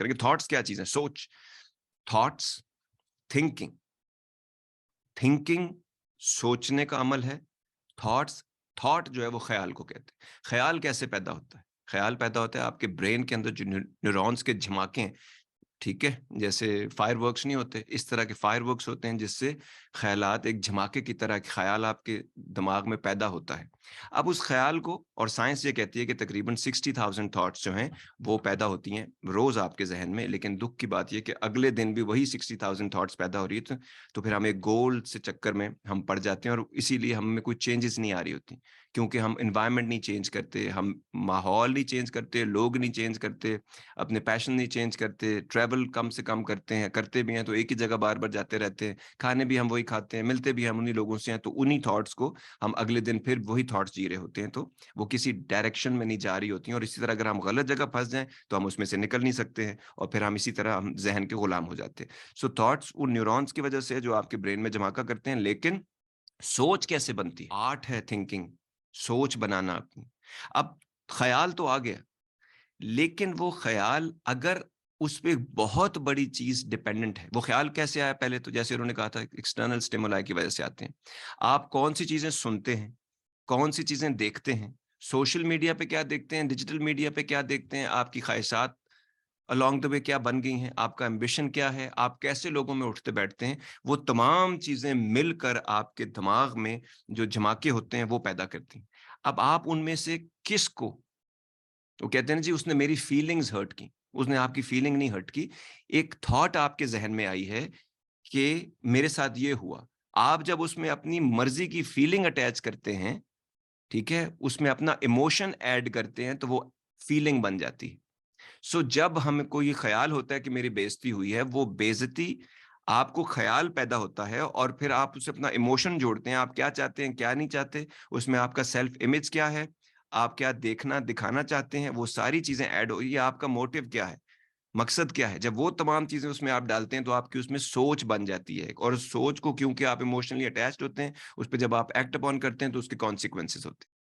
करेंगे। थॉट्स क्या चीज है? सोच, थॉट्स, थिंकिंग, थिंकिंग सोचने का अमल है। थॉट्स, थॉट जो है वो ख्याल को कहते हैं। ख्याल कैसे पैदा होता है? ख्याल पैदा होता है आपके ब्रेन के अंदर जो न्यूरॉन्स के झमाके हैं, ठीक है, जैसे फायरवर्क्स नहीं होते, इस तरह के फायरवर्क्स होते हैं जिससे ख्यालात एक झमाके की तरह ख्याल आपके दिमाग में पैदा होता है। अब उस ख्याल को, और साइंस ये कहती है कि तकरीबन 60,000 थॉट्स जो हैं वो पैदा होती हैं रोज आपके जहन में, लेकिन दुख की बात यह कि अगले दिन भी वही 60,000 थॉट्स पैदा हो रही है। तो फिर हम एक गोल से चक्कर में हम पड़ जाते हैं और इसीलिए हम में कोई चेंजेस नहीं आ रही होती, क्योंकि हम इन्वायरमेंट नहीं चेंज करते, हम माहौल नहीं चेंज करते, लोग नहीं चेंज करते, अपने पैशन नहीं चेंज करते, ट्रैवल कम से कम करते हैं, करते भी हैं तो एक ही जगह बार-बार जाते रहते हैं, खाने भी हम वही खाते हैं, मिलते भी हम उन्हीं लोगों से हैं, तो उन्हीं थॉट्स को हम अगले दिन फिर वही थॉट्स जी रहे होते हैं, तो वो किसी डायरेक्शन में नहीं जा रही होती हैं। और इसी तरह अगर हम गलत जगह फँस जाएँ, तो हम उसमें से निकल नहीं सकते हैं और फिर हम इसी तरह हम ज़हन के गुलाम हो जाते हैं। सो थॉट्स उन न्यूरॉन्स की वजह से है जो आपके ब्रेन में धमाका करते हैं, लेकिन सोच कैसे बनती है? आर्ट है थिंकिंग, सोच बनाना अपनी। अब ख़याल तो आ गया, लेकिन वो ख़याल अगर उस पे बहुत बड़ी चीज़ डिपेंडेंट है, वो ख़्याल कैसे आया? पहले तो जैसे उन्होंने कहा था एक्सटर्नल स्टिमुलाई की वजह से आते हैं। आप कौन-सी चीज़ें सुनते हैं, कौन-सी चीज़ें देखते हैं, सोशल मीडिया पे क्या देखते हैं, डिजिटल मीडिया पे क्या देखते हैं, आपकी ख़्वाहिशात अलोंग द वे क्या बन गई हैं, आपका एम्बिशन क्या है, आप कैसे लोगों में उठते-बैठते हैं, वो तमाम चीज़ें मिलकर आपके दिमाग में जो झमाके होते हैं, वो पैदा करती हैं। अब आप उनमें से किसको, तो कहते हैं ना जी उसने मेरी फीलिंग्स हर्ट की, उसने आपकी फीलिंग नहीं हर्ट की। एक थॉट आपके ज़हन में आई है कि मेरे साथ ये हुआ। आप जब उसमें अपनी मर्ज़ी की फीलिंग अटैच करते हैं, ठीक है? उसमें अपना इमोशन ऐड करते हैं, तो वो फीलिंग बन जाती है। सो जब हमें कोई ख़्याल होता है कि मेरी बेइज़्ज़ती हुई है, वो बेइज़्ज़ती आपको ख़्याल पैदा होता है और फिर आप उससे अपना इमोशन जोड़ते हैं, आप क्या चाहते हैं, क्या नहीं चाहते, उसमें आपका सेल्फ इमेज क्या है, आप क्या देखना, दिखाना चाहते हैं, वो सारी चीज़ें ऐड हो, ये आपका मोटिव क्या है, मकसद क्या है? जब वो तमाम चीज़ें उसमें आप डालते हैं, तो आपकी उसमें सोच बन जाती है और सोच को क्योंकि आप इमोशनली अटैच्ड होते हैं, उस पे जब आप एक्ट अपॉन करते हैं, तो उसके कॉन्सिक्वेंसेज़ होते हैं।